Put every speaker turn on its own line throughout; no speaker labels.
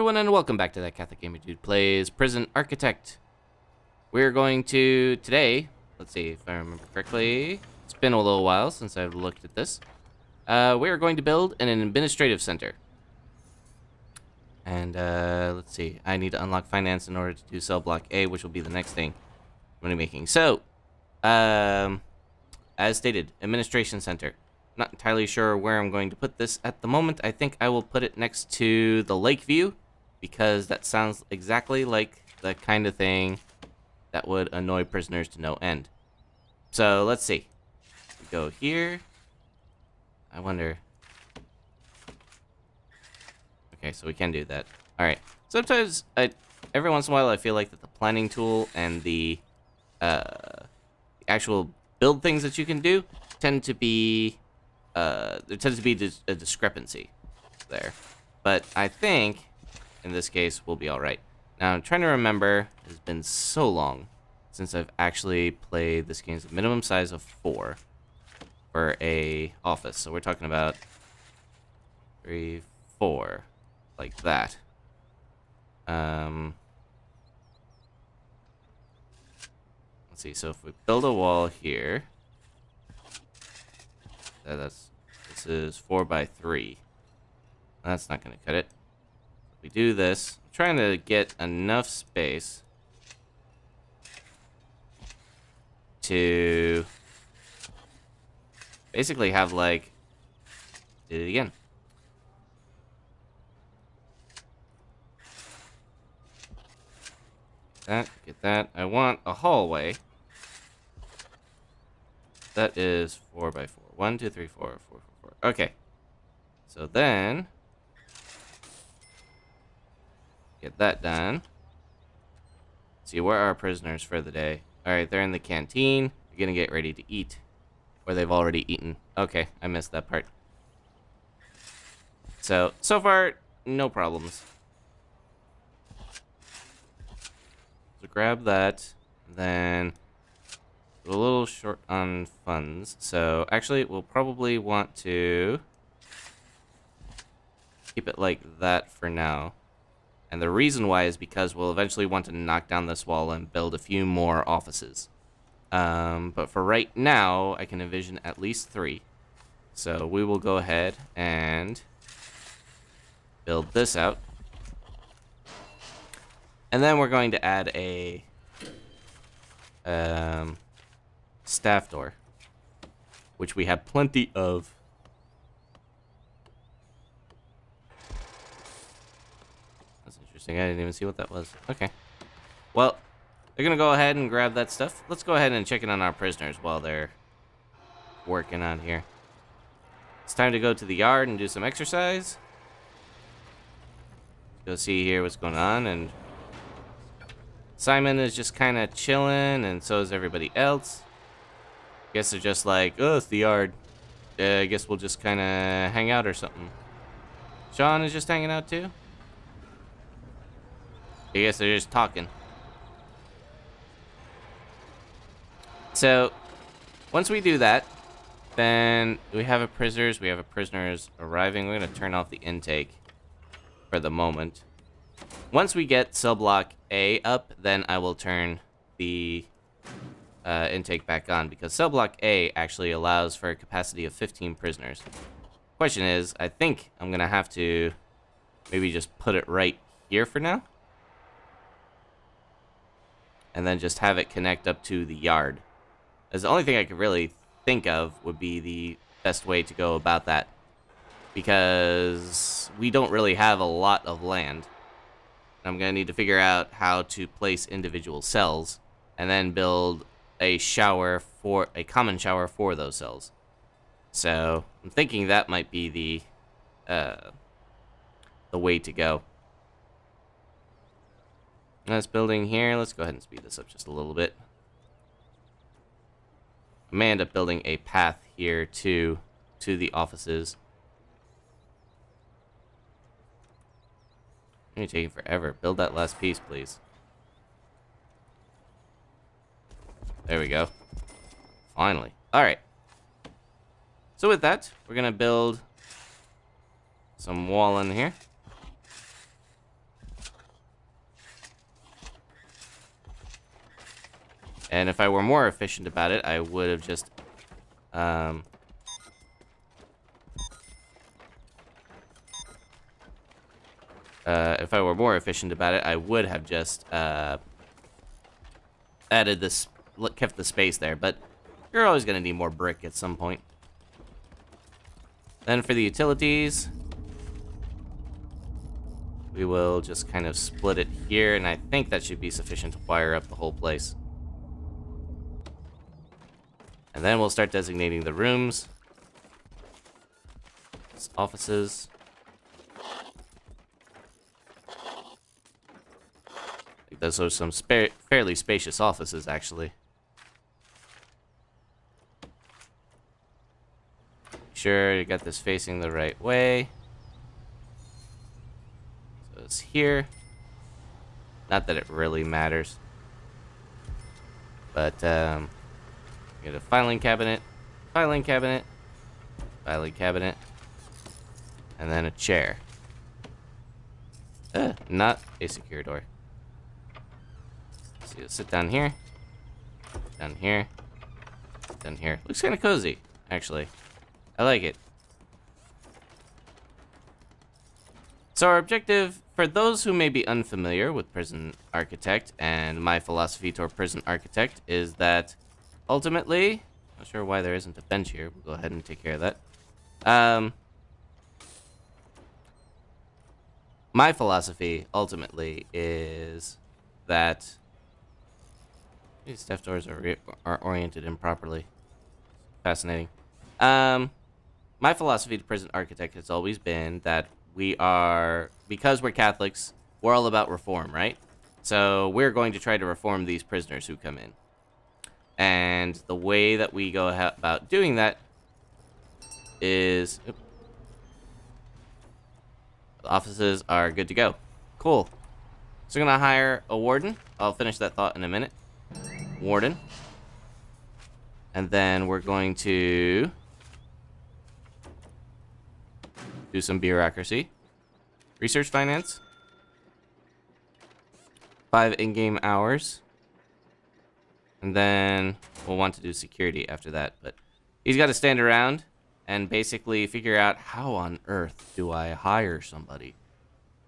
everyone, and welcome back to That Catholic Gamer Dude Plays Prison Architect. We're going to, today, let's see if I remember correctly, it's been a little while since I've looked at this. We are going to build an administrative center. And, let's see, I need to unlock finance in order to do cell block A, which will be the next thing I'm going to be making. So, as stated, administration center. Not entirely sure where I'm going to put this at the moment. I think I will put it next to the lake view, because that sounds exactly like the kind of thing that would annoy prisoners to no end. So let's see. We go here. I wonder. Okay, so we can do that. All right. Sometimes, every once in a while, I feel like that the planning tool and the actual build things that you can do tend to be there tends to be a discrepancy there. But I think in this case we'll be all right. Now I'm trying to remember. It's been so long since I've actually played this game's minimum size of 4 for a office. So we're talking about 3, 4, like that. Let's see. So if we build a wall here. This is 4 by 3. That's not going to cut it. We do this. I'm trying to get enough space to basically have like did it again. Get that. I want a hallway. That is 4 by 4. 1, 2, 3, 4, 4, 4, 4. Okay. So then, get that done. See, where are our prisoners for the day? All right, they're in the canteen. They're gonna get ready to eat, or they've already eaten. Okay, I missed that part. So far, no problems. So grab that, then. A little short on funds, so actually we'll probably want to keep it like that for now. And the reason why is because we'll eventually want to knock down this wall and build a few more offices. But for right now, I can envision at least 3. So we will go ahead and build this out. And then we're going to add a staff door, which we have plenty of. That's interesting. I didn't even see what that was. Okay. Well, they're gonna go ahead and grab that stuff. Let's go ahead and check in on our prisoners while they're working on here. It's time to go to the yard and do some exercise. Go see here what's going on, and Simon is just kind of chilling, and so is everybody else. Guess they're just like, oh, it's the yard. I guess we'll just kind of hang out or something. Sean is just hanging out too? I guess they're just talking. So, once we do that, then we have a prisoners arriving. We're going to turn off the intake for the moment. Once we get cell block A up, then I will turn the intake back on, because cell block A actually allows for a capacity of 15 prisoners. Question is, I think I'm gonna have to maybe just put it right here for now, and then just have it connect up to the yard. As the only thing I could really think of would be the best way to go about that, because we don't really have a lot of land. I'm gonna need to figure out how to place individual cells and then build a common shower for those cells. So I'm thinking that might be the way to go. This building here, let's go ahead and speed this up just a little bit. I may end up building a path here to the offices. You're taking forever. Build that last piece, please. There we go. Finally. Alright. So with that, we're going to build some wall in here. And if I were more efficient about it, I would have just... if I were more efficient about it, I would have just added this, kept the space there. But you're always going to need more brick at some point. Then for the utilities, we will just kind of split it here, and I think that should be sufficient to wire up the whole place. And then we'll start designating the rooms. Offices. Those are some fairly spacious offices, actually. Sure, you got this facing the right way. So it's here. Not that it really matters. But, get a filing cabinet, filing cabinet, filing cabinet, and then a chair. Not a secure door. So you'll sit down here, down here, down here. Looks kind of cozy, actually. I like it. So our objective, for those who may be unfamiliar with Prison Architect and my philosophy toward Prison Architect, is that ultimately, not sure why there isn't a bench here. We'll go ahead and take care of that. My philosophy ultimately is that these step doors are oriented improperly. Fascinating. My philosophy to Prison Architect has always been that we are, because we're Catholics, we're all about reform, right? So we're going to try to reform these prisoners who come in. And the way that we go about doing that is... the offices are good to go. Cool. So I'm going to hire a warden. I'll finish that thought in a minute. Warden. And then we're going to do some bureaucracy. Research finance. 5 in-game hours. And then we'll want to do security after that. But he's got to stand around and basically figure out how on earth do I hire somebody.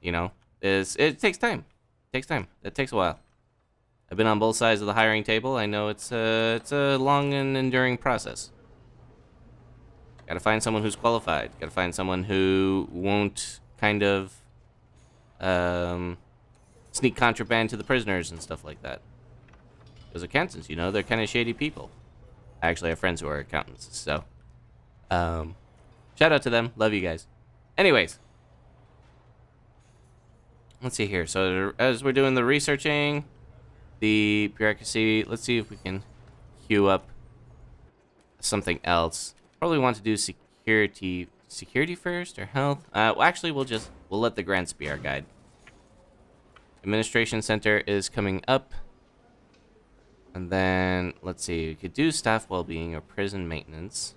You know, it takes time. It takes time. It takes a while. I've been on both sides of the hiring table. I know it's a long and enduring process. Gotta find someone who's qualified. Gotta find someone who won't kind of sneak contraband to the prisoners and stuff like that. Because accountants, you know, they're kind of shady people. I actually have friends who are accountants, so shout out to them. Love you guys. Anyways, let's see here. So as we're doing the researching, the bureaucracy, let's see if we can queue up something else. Probably want to do security first or health. Well, actually, we'll let the grants be our guide. Administration center is coming up. And then, let's see, we could do staff well-being or prison maintenance.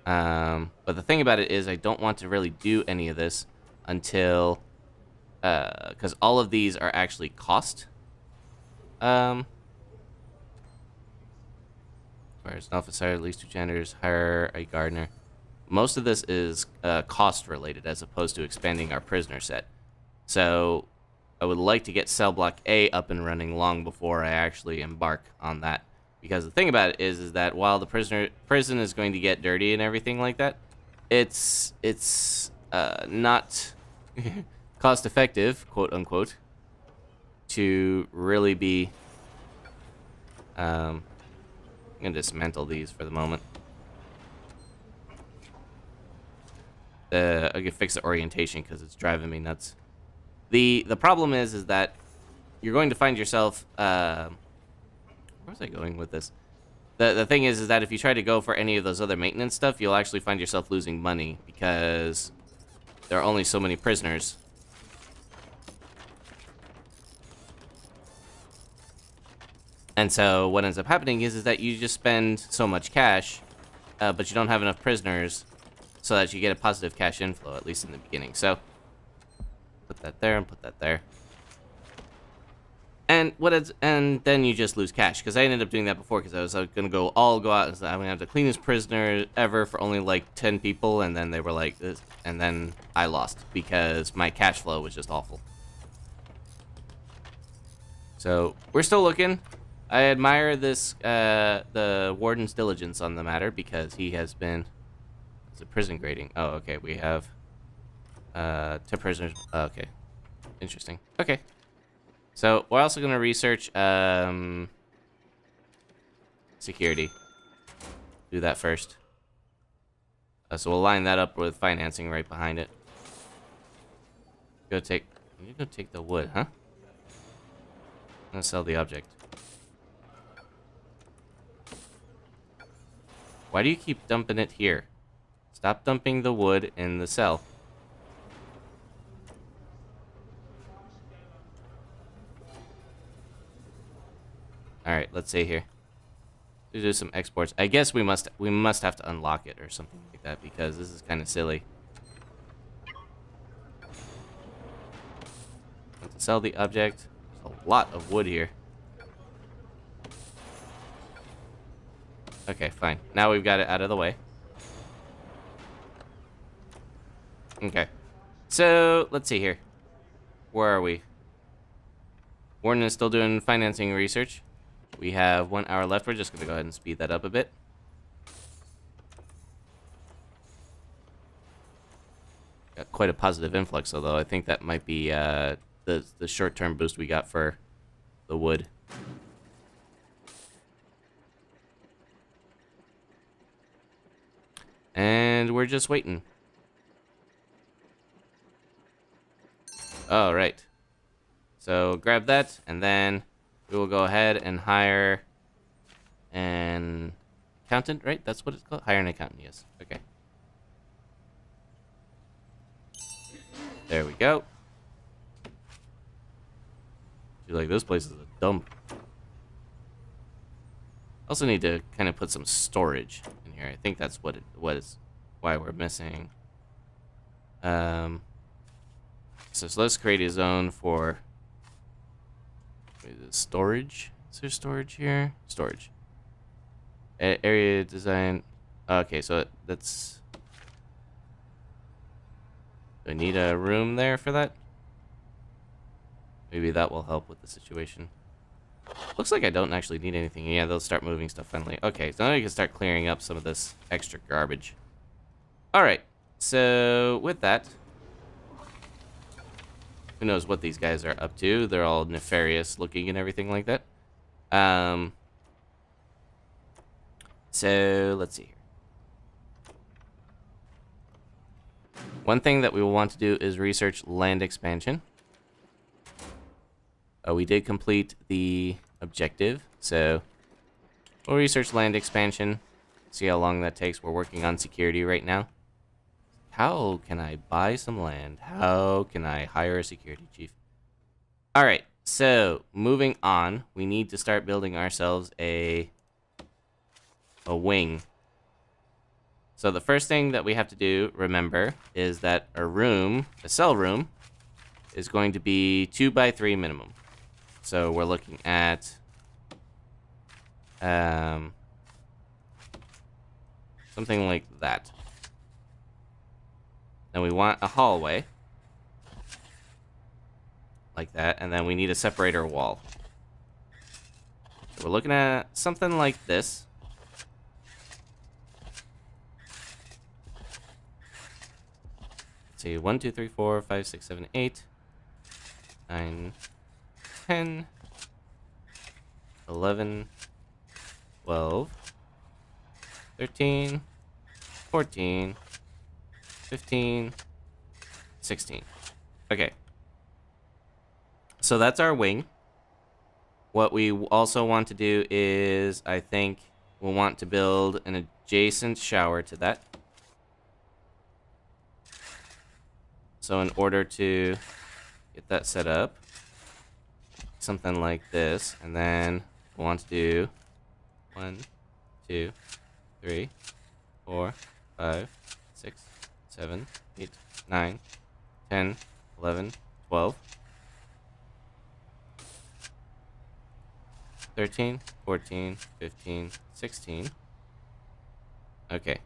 But the thing about it is I don't want to really do any of this until, because all of these are actually cost. Whereas an officer, at least 2 janitors, hire a gardener. Most of this is cost related as opposed to expanding our prisoner set. So I would like to get cell block A up and running long before I actually embark on that. Because the thing about it is that while the prison is going to get dirty and everything like that, it's not cost effective, quote unquote, to really be. I'm gonna dismantle these for the moment. I can fix the orientation because it's driving me nuts. The problem is that you're going to find yourself. Where was I going with this? The thing is that if you try to go for any of those other maintenance stuff, you'll actually find yourself losing money because there are only so many prisoners. And so what ends up happening is that you just spend so much cash, but you don't have enough prisoners so that you get a positive cash inflow, at least in the beginning. So put that there and put that there. And then you just lose cash, because I ended up doing that before, because I was gonna go out and say, I'm gonna have the cleanest prisoner ever for only like 10 people, and then they were like this, and then I lost because my cash flow was just awful. So we're still looking. I admire this the warden's diligence on the matter, because he has been. It's a prison grading. Oh, okay. We have 10 prisoners. Okay, interesting. Okay. So we're also gonna research security. Do that first. So we'll line that up with financing right behind it. You need to go take the wood, huh? I'm gonna sell the object. Why do you keep dumping it here? Stop dumping the wood in the cell. Alright, let's see here. To do some exports. I guess we must have to unlock it or something like that, because this is kind of silly. To sell the object. There's a lot of wood here. Okay, fine. Now we've got it out of the way. Okay. So, let's see here. Where are we? Warden is still doing financing research. We have 1 hour left. We're just going to go ahead and speed that up a bit. Got quite a positive influx, although I think that might be the short-term boost we got for the wood. And we're just waiting. Oh, right. So grab that, and then we will go ahead and hire an accountant, right? That's what it's called? Hire an accountant, yes. Okay. There we go. Feel like this place is a dump. Also need to kind of put some storage in here. I think that's why we're missing. So let's create a zone for storage. Is there storage here? Storage. Area design. Okay, so that's. Do I need a room there for that? Maybe that will help with the situation. Looks like I don't actually need anything. Yeah, they'll start moving stuff finally. Okay, so now we can start clearing up some of this extra garbage. Alright, so with that, who knows what these guys are up to. They're all nefarious looking and everything like that. So let's see here. One thing that we will want to do is research land expansion. We did complete the objective, so we'll research land expansion, see how long that takes. We're working on security right now. How can I buy some land? How can I hire a security chief? All right, so moving on, we need to start building ourselves a wing. So the first thing that we have to do, remember, is that a cell room, is going to be 2 by 3 minimum. So we're looking at something like that. Then we want a hallway like that, and then we need a separator wall. So we're looking at something like this. Let's see, 1, 2, 3, 4, 5, 6, 7, 8, 9, 10, 11, 12, 13, 14, 15, 16. Okay. So that's our wing. What we also want to do is, I think, we'll want to build an adjacent shower to that. So in order to get that set up, something like this, and then we'll want to do 1, 2, 3, 4, 5, 6, 7, 8, 9, 10, 11, 12. 13, 14, 15, 16. Okay.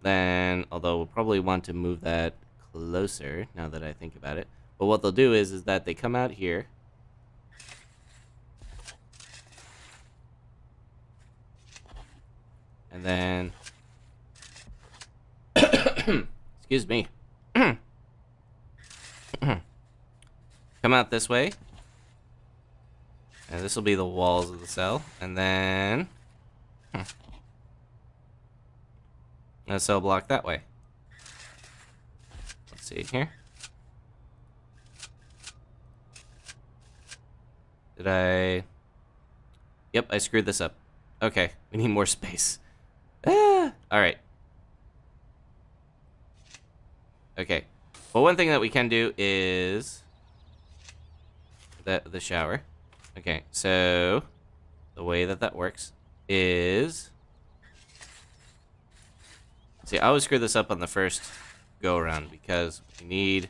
Then, although we'll probably want to move that closer now that I think about it. But what they'll do is that they come out here. And then, excuse me. Come out this way. And this will be the walls of the cell. And then a cell block that way. Let's see here. Did I? Yep, I screwed this up. Okay, we need more space. All right. Okay. Well, one thing that we can do is the shower. Okay, so the way that works is, see, I always screw this up on the first go around because we need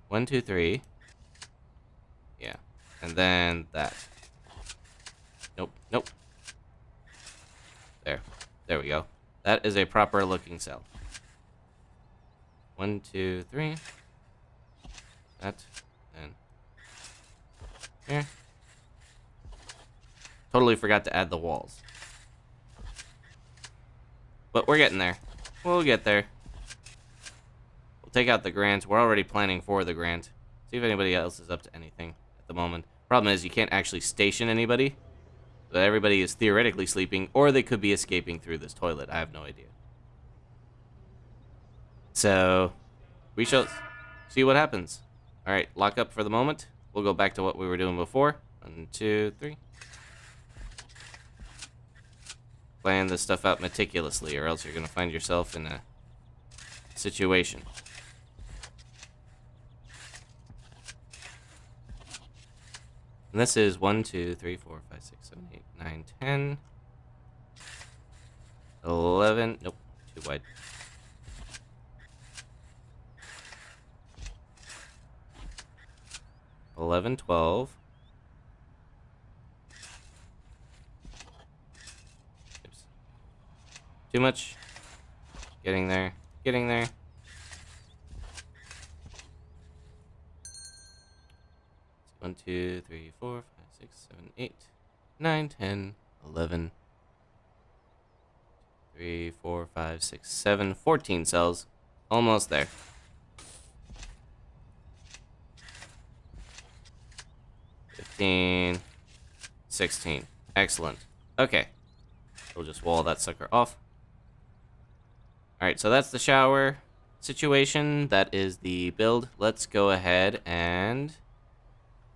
1, 2, 3. Yeah, and then that. Nope, nope. There we go. That is a proper looking cell. 1, 2, 3. That, and here. Totally forgot to add the walls. But we're getting there. We'll get there. We'll take out the grant. We're already planning for the grant. See if anybody else is up to anything at the moment. Problem is you can't actually station anybody. So everybody is theoretically sleeping, or they could be escaping through this toilet. I have no idea. So we shall see what happens. All right, lock up for the moment. We'll go back to what we were doing before. 1, 2, 3. Plan this stuff out meticulously, or else you're going to find yourself in a situation. And this is 1, 2, 3, 4, 5, 6, 7, 8, 9, 10, 11. Nope, too wide. 11, 12. Oops. Too much. Getting there. Getting there. One, 2, 3, 4, 5, 6, 7, 8, 9, 10, 11. 3, 4, 5, 6, 7, 14 cells. Almost there. 15, 16. Excellent. Okay. We'll just wall that sucker off. Alright, so that's the shower situation. That is the build. Let's go ahead and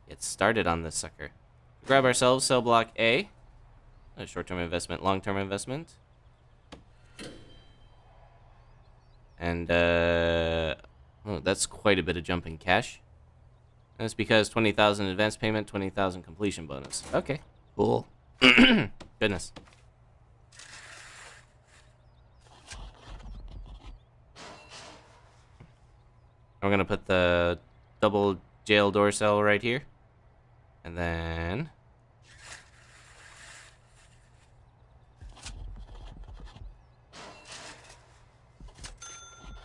get started on this sucker. Grab ourselves cell block A. A short-term investment, long-term investment. And, oh, that's quite a bit of jumping cash. That's because 20,000 advance payment, 20,000 completion bonus. Okay, cool. Goodness. We're gonna put the double jail door cell right here. And then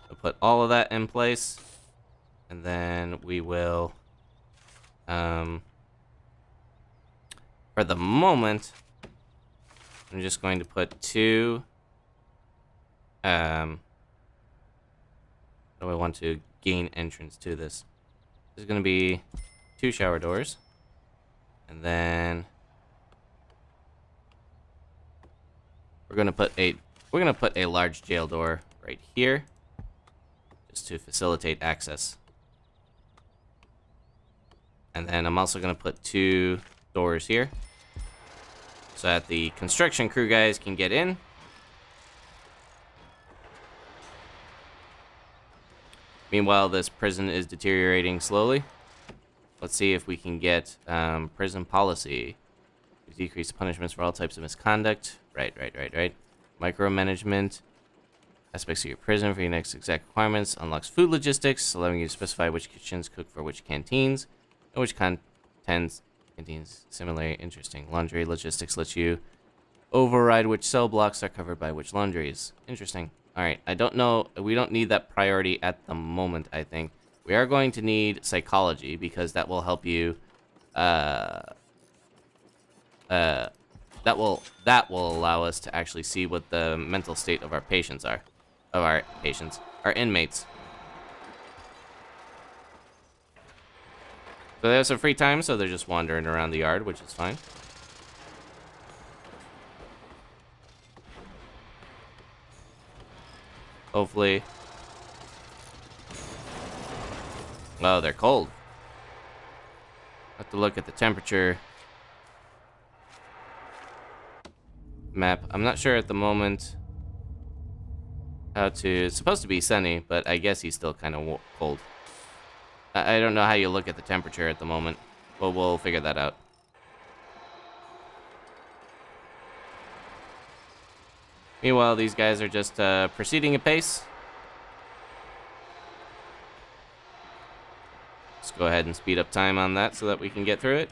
we'll put all of that in place. And then we will, for the moment, I'm just going to put 2, how do I want to gain entrance to this? There's going to be 2 shower doors. And then we're going to put a large jail door right here just to facilitate access. And then I'm also going to put 2 doors here so that the construction crew guys can get in. Meanwhile, this prison is deteriorating slowly. Let's see if we can get prison policy. Decrease punishments for all types of misconduct. Right. Micromanagement. aspects of your prison for your next exact requirements. Unlocks food logistics, allowing you to specify which kitchens cook for which canteens, and which canteens similarly interesting. Laundry logistics lets you override which cell blocks are covered by which laundries. Interesting. Alright, I don't know. We don't need that priority at the moment, I think. We are going to need psychology, because that will help you, that will allow us to actually see what the mental state of our patients are. Our inmates. So they have some free time, so they're just wandering around the yard, which is fine. Hopefully. Oh, they're cold. Have to look at the temperature map. I'm not sure at the moment how to... It's supposed to be sunny, but I guess he's still kind of cold. I don't know how you look at the temperature at the moment, but we'll figure that out. Meanwhile, these guys are just proceeding apace. Let's go ahead and speed up time on that so that we can get through it.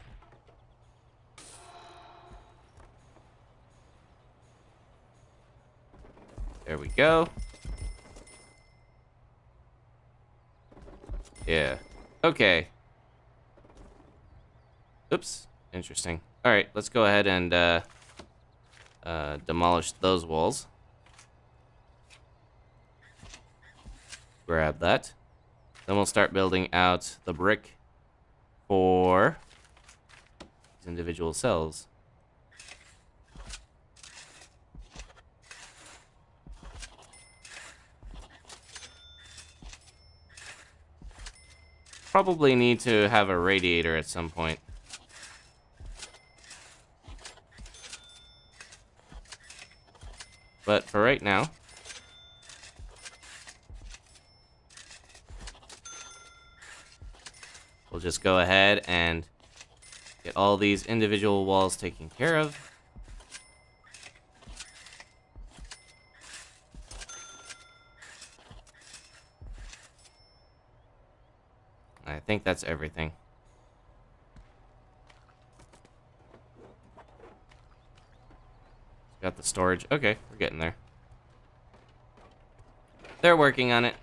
There we go. Yeah. Okay. Oops. Interesting. All right, let's go ahead and demolish those walls. Grab that. Then we'll start building out the brick for these individual cells. Probably need to have a radiator at some point. But for right now, we'll just go ahead and get all these individual walls taken care of. I think that's everything. Got the storage. Okay, we're getting there. They're working on it.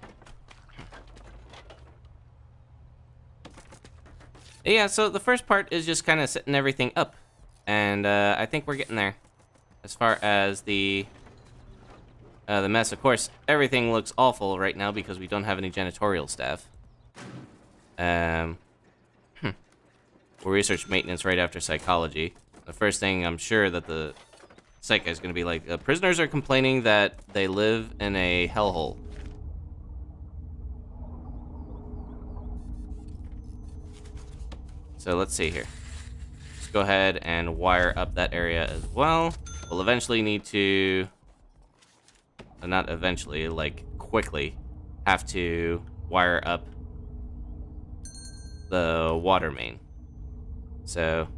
Yeah, so the first part is just kind of setting everything up. And I think we're getting there. As far as the mess, of course, everything looks awful right now because we don't have any janitorial staff. We'll research maintenance right after psychology. The first thing I'm sure that the psych guy's gonna be like, prisoners are complaining that they live in a hellhole. So let's see here. Let's go ahead and wire up that area as well. We'll eventually need to, not eventually, like quickly, have to wire up the water main. So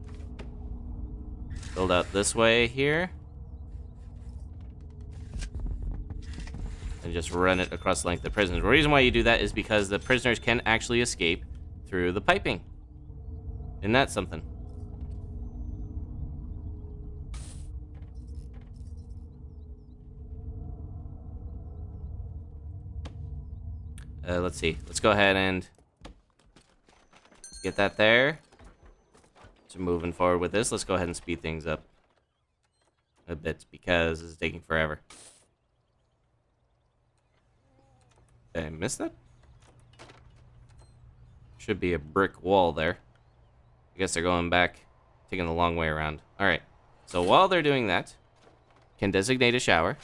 build out this way here. And just run it across the length of the prisoners. The reason why you do that is because the prisoners can actually escape through the piping. Isn't that something? Let's see. Let's go ahead and get that there. So moving forward with this, let's go ahead and speed things up a bit because this is taking forever. Did I miss that? Should be a brick wall there. I guess they're going back, taking the long way around. All right. So while they're doing that, can designate a shower.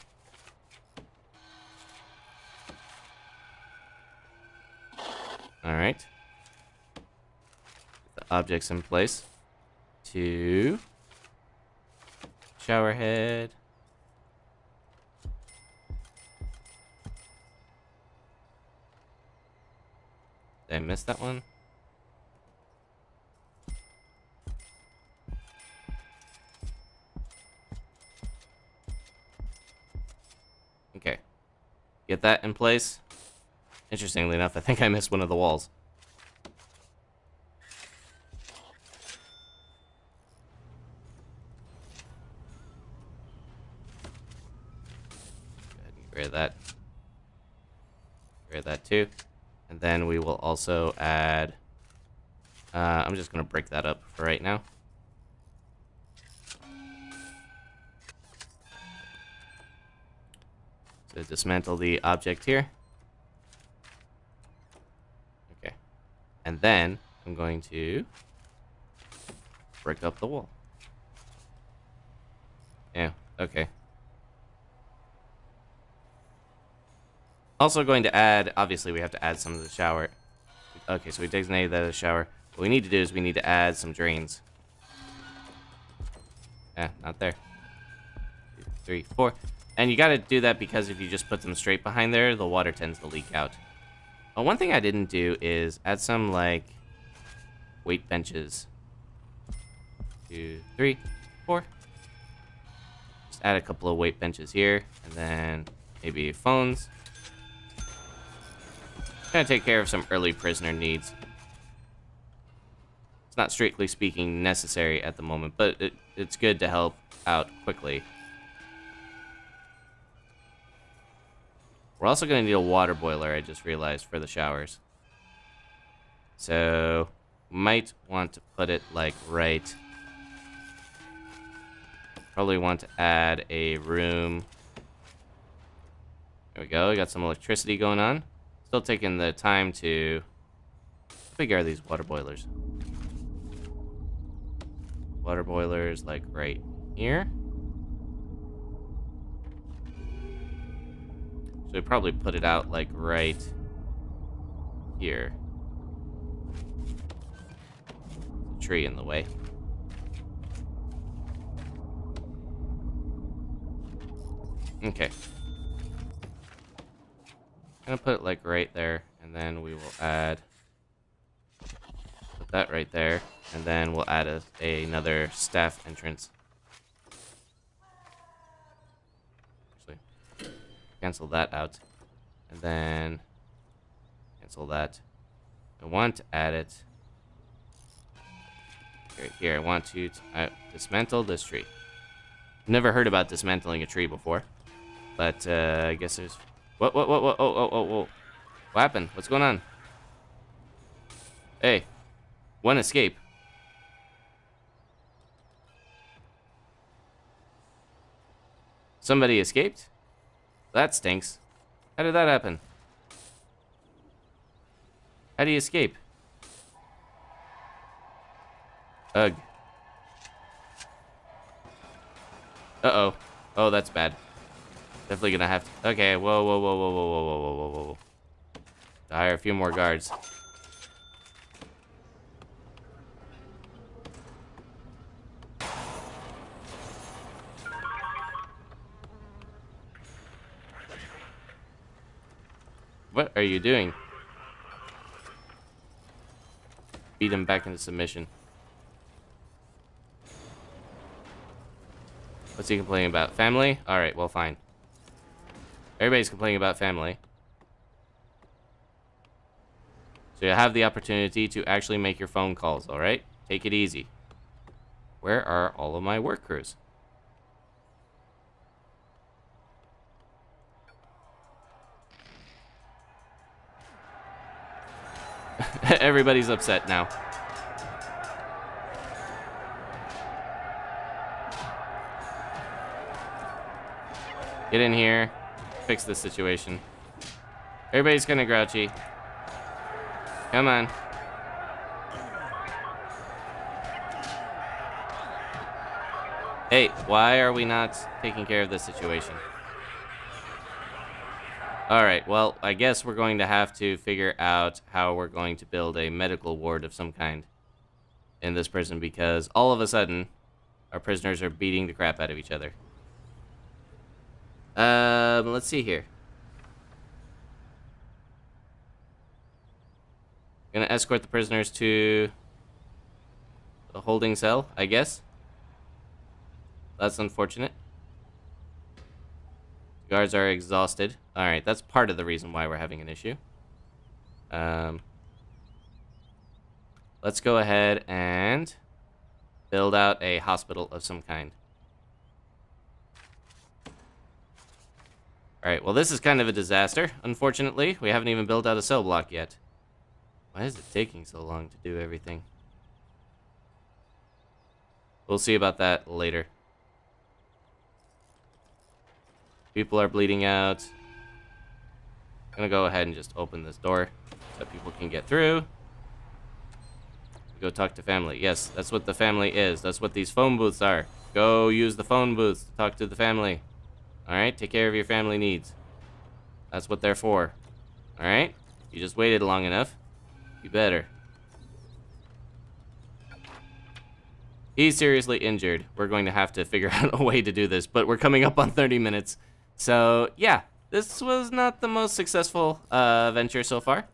All right. Get the objects in place. 2. Shower head. Did I miss that one? Okay. Get get that in place. Interestingly enough, I think I missed one of the walls. Go ahead and get rid of that. Get rid of that too. And then we will also add... I'm just going to break that up for right now. So dismantle the object here. Okay. And then I'm going to break up the wall. Yeah, okay. Also going to add, obviously we have to add some of the shower. Okay, so we designated that as a shower. What we need to do is we need to add some drains. Not there. 2, 3, 4. And you gotta do that because if you just put them straight behind there, the water tends to leak out. One thing I didn't do is add some, like, weight benches. 2, 3, 4. Just add a couple of weight benches here, and then maybe phones. Gonna take care of some early prisoner needs. It's not strictly speaking necessary at the moment, but it's good to help out quickly. We're also going to need a water boiler, I just realized, for the showers. So, might want to put it, like, right. Probably want to add a room. There we go, we got some electricity going on. Still taking the time to... How big are these water boilers? Water boilers, like, right here. So we probably put it out, like, right here. There's a tree in the way. Okay. I'm gonna put it, like, right there, and then we will add... Put that right there, and then we'll add another staff entrance. Cancel that out, and then cancel that. I want to add it right here. I want to dismantle this tree. Never heard about dismantling a tree before, but I guess there's... What? Oh. What happened? What's going on? Hey, one escape. Somebody escaped? That stinks. How did that happen? How do you escape? Ugh. Uh-oh. Oh, that's bad. Definitely gonna have to... Okay, whoa. To hire a few more guards. What are you doing? Beat him back into submission. What's he complaining about? Family? Alright, well, fine. Everybody's complaining about family. So you have the opportunity to actually make your phone calls, alright? Take it easy. Where are all of my work crews? Everybody's upset now. Get in here. Fix this situation. Everybody's kind of grouchy. Come on. Hey, why are we not taking care of this situation? Alright, well, I guess we're going to have to figure out how we're going to build a medical ward of some kind in this prison, because all of a sudden, our prisoners are beating the crap out of each other. Let's see here. Gonna escort the prisoners to the holding cell, I guess. That's unfortunate. Guards are exhausted. Alright, that's part of the reason why we're having an issue. Let's go ahead and build out a hospital of some kind. Alright, well this is kind of a disaster. Unfortunately, we haven't even built out a cell block yet. Why is it taking so long to do everything? We'll see about that later. People are bleeding out. I'm gonna go ahead and just open this door so people can get through. Go talk to family. Yes, that's what the family is. That's what these phone booths are. Go use the phone booths to talk to the family. Alright, take care of your family needs. That's what they're for. Alright? You just waited long enough. You better. He's seriously injured. We're going to have to figure out a way to do this, but we're coming up on 30 minutes. So, yeah, this was not the most successful venture so far.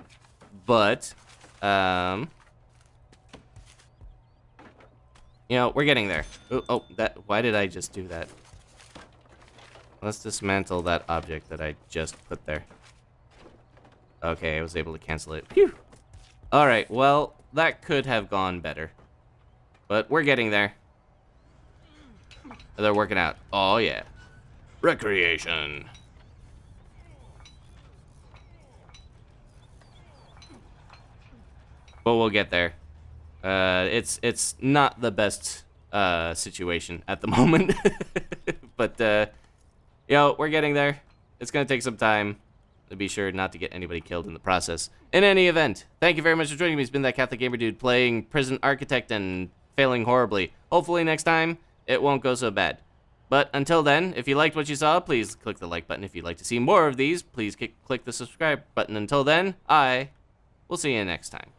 But, you know, we're getting there. Why did I just do that? Let's dismantle that object that I just put there. Okay, I was able to cancel it. Phew! Alright, well, that could have gone better. But we're getting there. They're working out. Oh, yeah. Recreation. But we'll get there. It's not the best situation at the moment. But, you know, we're getting there. It's going to take some time. To be sure not to get anybody killed in the process. In any event, thank you very much for joining me. It's been that Catholic Gamer Dude playing Prison Architect and failing horribly. Hopefully next time, it won't go so bad. But until then, if you liked what you saw, please click the like button. If you'd like to see more of these, please click the subscribe button. Until then, I will see you next time.